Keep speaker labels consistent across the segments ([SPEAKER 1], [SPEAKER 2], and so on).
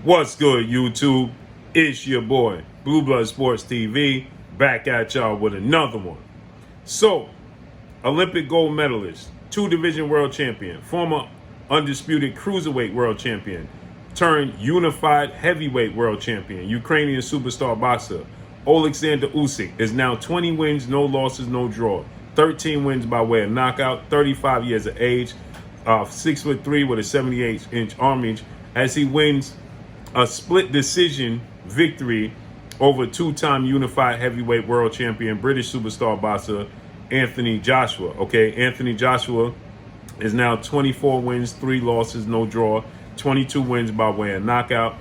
[SPEAKER 1] What's good, YouTube? It's your boy, Blue Blood Sports TV, back at y'all with another one. So, Olympic gold medalist, two-division world champion, former undisputed cruiserweight world champion, turned unified heavyweight world champion, Ukrainian superstar boxer, Oleksandr Usyk is now 20 wins, no losses, no draw. 13 wins by way of knockout, 35 years of age, 6'3" with a 78-inch arm reach, as he wins a split decision victory over two-time unified heavyweight world champion, British superstar boxer Anthony Joshua. Okay, Anthony Joshua is now 24 wins, 3 losses, no draw, 22 wins by way of knockout.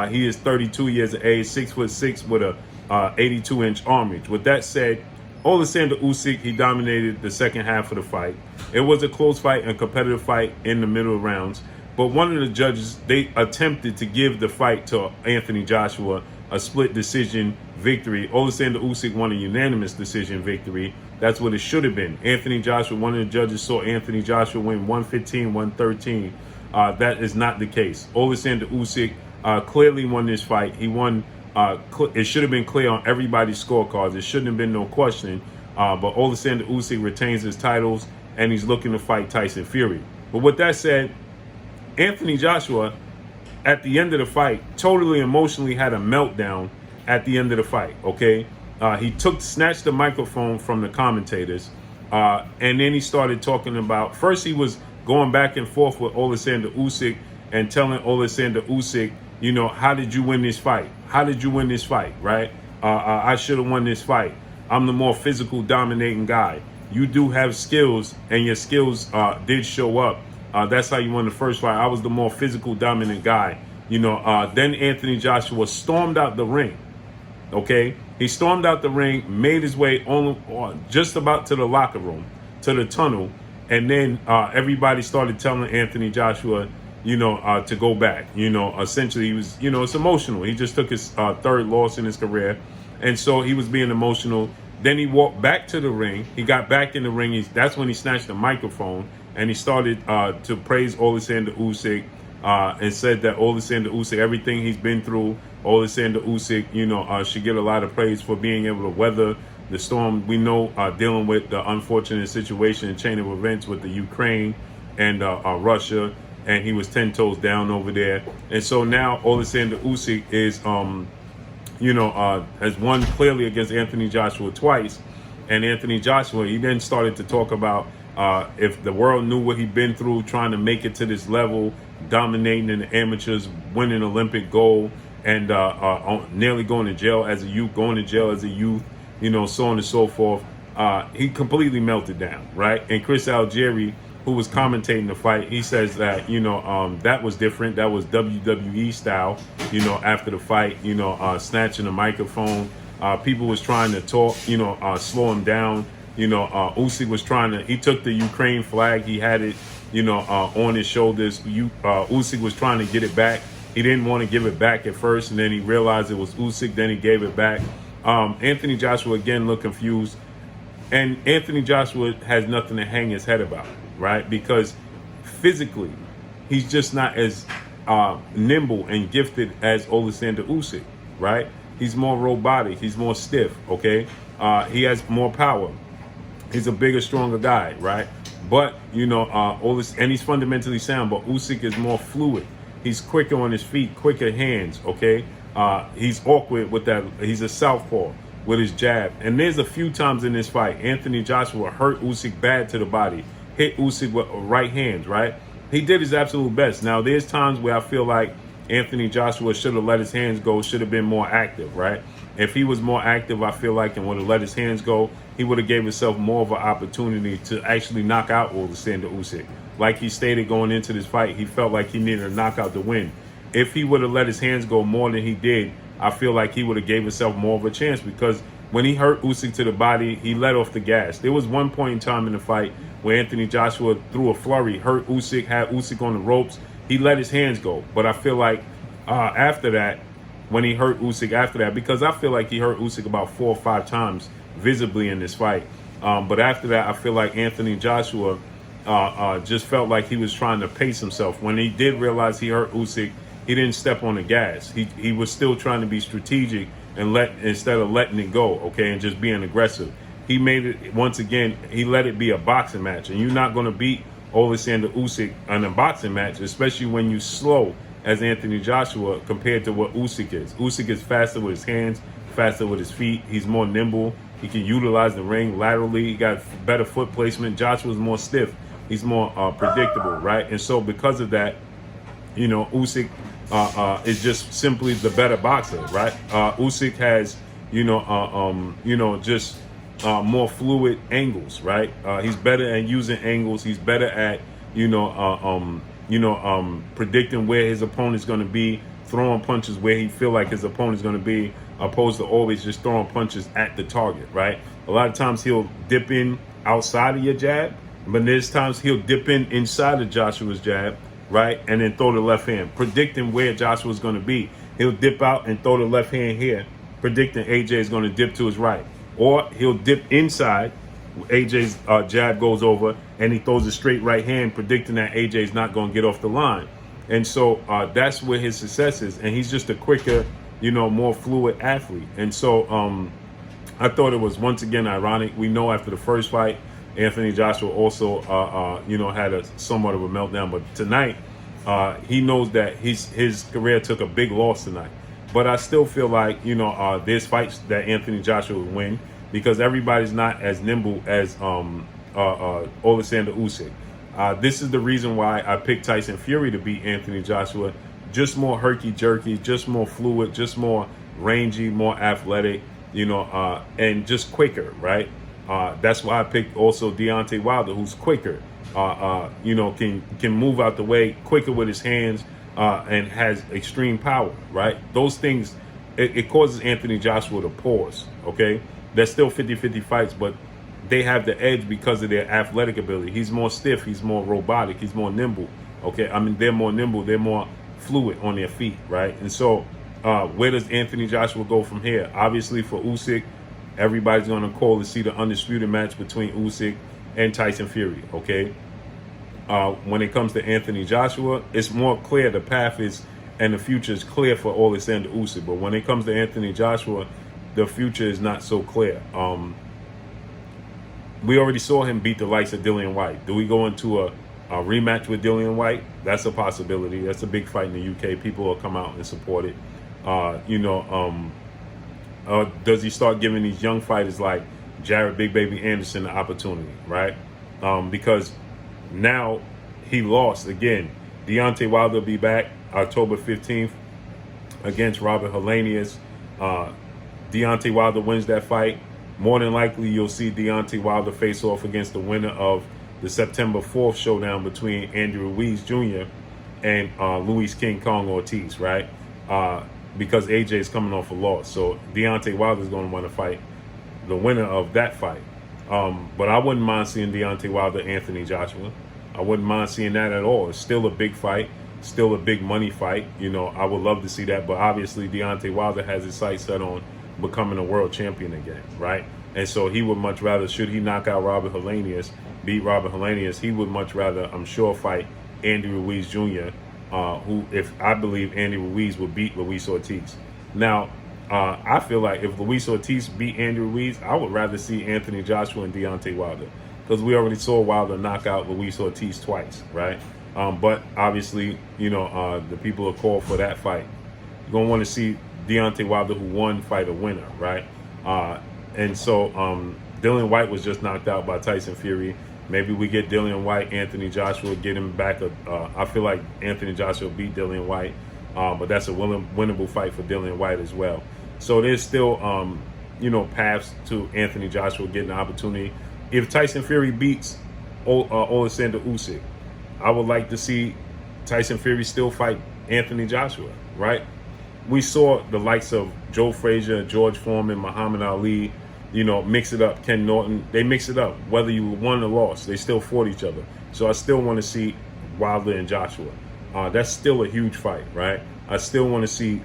[SPEAKER 1] He is 32 years of age, 6'6" with a 82-inch arm reach. With that said, Oleksandr Usyk, he dominated the second half of the fight. It was a close fight and competitive fight in the middle rounds. But one of the judges, they attempted to give the fight to Anthony Joshua a split decision victory. Oleksandr Usyk won a unanimous decision victory. That's what it should have been. Anthony Joshua, one of the judges saw Anthony Joshua win 115, 113. That is not the case. Oleksandr Usyk clearly won this fight. He won. It should have been clear on everybody's scorecards. There shouldn't have been no question. But Oleksandr Usyk retains his titles, and he's looking to fight Tyson Fury. But with that said, Anthony Joshua, at the end of the fight, totally emotionally had a meltdown at the end of the fight, okay? He snatched the microphone from the commentators, and then he started talking about, first he was going back and forth with Oleksandr Usyk and telling Oleksandr Usyk, you know, how did you win this fight? How did you win this fight, right? I should have won this fight. I'm the more physical, dominating guy. You do have skills, and your skills did show up. That's how you won the first fight. I was the more physical, dominant guy. You know, then Anthony Joshua stormed out the ring. Okay? He stormed out the ring, made his way just about to the locker room, to the tunnel. And then everybody started telling Anthony Joshua, you know, to go back. You know, essentially he was, you know, it's emotional. He just took his third loss in his career. And so he was being emotional. Then he walked back to the ring. He got back in the ring. That's when he snatched the microphone. And he started to praise Oleksandr Usyk and said that Oleksandr Usyk, everything he's been through, Oleksandr Usyk, you know, should get a lot of praise for being able to weather the storm. We know dealing with the unfortunate situation and chain of events with the Ukraine and Russia, and he was 10 toes down over there. And so now Oleksandr Usyk is, you know, has won clearly against Anthony Joshua twice. And Anthony Joshua, he then started to talk about if the world knew what he'd been through trying to make it to this level, dominating in the amateurs, winning Olympic gold, and nearly going to jail as a youth, you know, so on and so forth. He completely melted down, right? And Chris Algieri, who was commentating the fight, he says that, you know, that was different. That was WWE style, you know, after the fight, you know, snatching the microphone. People was trying to talk, you know, slow him down. You know, Usyk was he took the Ukraine flag. He had it, you know, on his shoulders. Usyk was trying to get it back. He didn't want to give it back at first, and then he realized it was Usyk. Then he gave it back. Anthony Joshua, again, looked confused. And Anthony Joshua has nothing to hang his head about, right? Because physically, he's just not as nimble and gifted as Oleksandr Usyk, right? He's more robotic. He's more stiff, okay? He has more power. He's a bigger, stronger guy, right? But, you know, and he's fundamentally sound, but Usyk is more fluid. He's quicker on his feet, quicker hands, okay? He's awkward with that. He's a southpaw with his jab. And there's a few times in this fight, Anthony Joshua hurt Usyk bad to the body, hit Usyk with right hands, right? He did his absolute best. Now, there's times where I feel like Anthony Joshua should have let his hands go, should have been more active, right? If he was more active, I feel like, and would have let his hands go, he would have gave himself more of an opportunity to actually knock out Oleksandr Usyk. Like he stated going into this fight, he felt like he needed a knockout to win. If he would have let his hands go more than he did, I feel like he would have gave himself more of a chance, because when he hurt Usyk to the body, he let off the gas. There was one point in time in the fight where Anthony Joshua threw a flurry, hurt Usyk, had Usyk on the ropes. He let his hands go. But I feel like after that, when he hurt Usyk after that, because I feel like he hurt Usyk about 4 or 5 times visibly in this fight. But after that, I feel like Anthony Joshua just felt like he was trying to pace himself. When he did realize he hurt Usyk, he didn't step on the gas. He was still trying to be strategic and instead of letting it go, okay, and just being aggressive. He made it, once again, he let it be a boxing match. And you're not going to beat Oleksandr Usyk in a boxing match, especially when you slow as Anthony Joshua compared to what Usyk is. Usyk is faster with his hands, faster with his feet. He's more nimble. He can utilize the ring laterally. He got better foot placement. Joshua's more stiff. He's more predictable, right? And so because of that, you know, Usyk is just simply the better boxer, right? Usyk has, just more fluid angles, right? He's better at using angles. He's better at, predicting where his opponent's going to be, throwing punches where he feel like his opponent's going to be, opposed to always just throwing punches at the target, right? A lot of times he'll dip in outside of your jab, but there's times he'll dip in inside of Joshua's jab, right? And then throw the left hand, predicting where Joshua's going to be. He'll dip out and throw the left hand here, predicting AJ is going to dip to his right. Or he'll dip inside, AJ's jab goes over, and he throws a straight right hand, predicting that AJ's not going to get off the line. And so that's where his success is. And he's just a quicker, more fluid athlete. And so I thought it was, once again, ironic. We know after the first fight, Anthony Joshua also, had a somewhat of a meltdown. But tonight, he knows that his career took a big loss tonight. But I still feel like, there's fights that Anthony Joshua would win because everybody's not as nimble as Oleksandr Usyk. This is the reason why I picked Tyson Fury to beat Anthony Joshua. Just more herky-jerky, just more fluid, just more rangy, more athletic, and just quicker, right? That's why I picked also Deontay Wilder, who's quicker, can move out the way quicker with his hands, and has extreme power, right? Those things, it causes Anthony Joshua to pause, okay? They're still 50-50 fights, but they have the edge because of their athletic ability. He's more stiff, he's more robotic, he's more nimble, okay? I mean, they're more nimble, they're more fluid on their feet, right? And so where does Anthony Joshua go from here? Obviously for Usyk, everybody's going to call to see the undisputed match between Usyk and Tyson Fury, okay? When it comes to Anthony Joshua, it's more clear the path is and the future is clear for Oleksandr Usyk. But when it comes to Anthony Joshua, the future is not so clear. We already saw him beat the likes of Dillian Whyte. Do we go into a rematch with Dillian Whyte? That's a possibility. That's a big fight in the UK. People will come out and support it. Does he start giving these young fighters like Jared Big Baby Anderson the opportunity, right? Because now he lost again. Deontay Wilder will be back October 15th against Robert Helenius. Deontay Wilder wins that fight. More than likely, you'll see Deontay Wilder face off against the winner of the September 4th showdown between Andy Ruiz Jr. and Luis King Kong Ortiz, right? Because AJ is coming off a loss. So Deontay Wilder is going to want to fight the winner of that fight. But I wouldn't mind seeing Deontay Wilder, Anthony Joshua. I wouldn't mind seeing that at all. It's still a big fight, still a big money fight. I would love to see that. But obviously, Deontay Wilder has his sights set on becoming a world champion again, right? And so he would much rather, should he knock out Robert Helenius, beat Robert Helenius, he would much rather, I'm sure, fight Andy Ruiz Jr., who, if I believe Andy Ruiz would beat Luis Ortiz. Now, I feel like if Luis Ortiz beat Andy Ruiz, I would rather see Anthony Joshua and Deontay Wilder, because we already saw Wilder knock out Luis Ortiz twice, right? But obviously, the people are called for that fight. You're going to want to see Deontay Wilder, who won, fight a winner, right? And so Dillian Whyte was just knocked out by Tyson Fury. Maybe we get Dillian Whyte, Anthony Joshua, get him back. I feel like Anthony Joshua beat Dillian Whyte, but that's a winnable fight for Dillian Whyte as well. So there's still, paths to Anthony Joshua getting the opportunity. If Tyson Fury beats Oleksandr Usyk, I would like to see Tyson Fury still fight Anthony Joshua, right? We saw the likes of Joe Frazier, George Foreman, Muhammad Ali, mix it up. Ken Norton, they mix it up. Whether you won or lost, they still fought each other. So I still want to see Wilder and Joshua. That's still a huge fight, right? I still want to see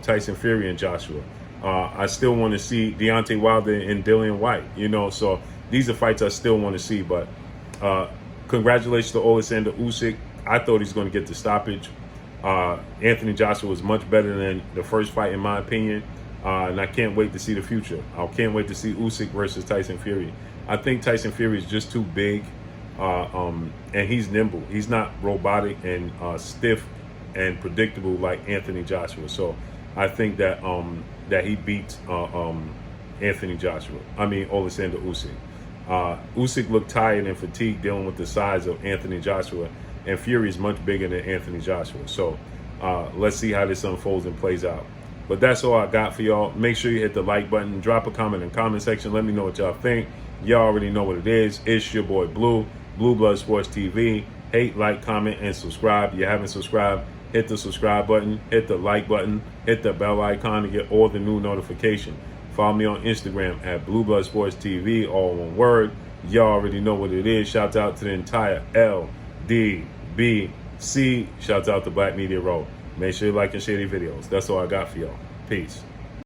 [SPEAKER 1] Tyson Fury and Joshua. I still want to see Deontay Wilder and Dillian Whyte, So these are fights I still want to see. But congratulations to Oleksandr Usyk. I thought he's going to get the stoppage. Anthony Joshua was much better than the first fight, in my opinion. And I can't wait to see the future. I can't wait to see Usyk versus Tyson Fury. I think Tyson Fury is just too big, and he's nimble. He's not robotic and stiff and predictable like Anthony Joshua. So I think that that he beats Anthony Joshua. I mean, Oleksandr Usyk. Usyk looked tired and fatigued dealing with the size of Anthony Joshua, and Fury is much bigger than Anthony Joshua. So let's see how this unfolds and plays out. But that's all I got for y'all. Make sure you hit the like button. Drop a comment in the comment section. Let me know what y'all think. Y'all already know what it is. It's your boy Blue, Blue Blood Sports TV. Hate, like, comment, and subscribe. If you haven't subscribed, hit the subscribe button, hit the like button, hit the bell icon to get all the new notifications. Follow me on Instagram at Blue Blood Sports TV, all one word. Y'all already know what it is. Shout out to the entire LDBC. Shout out to Black Media Row. Make sure you like and share these videos. That's all I got for y'all. Peace.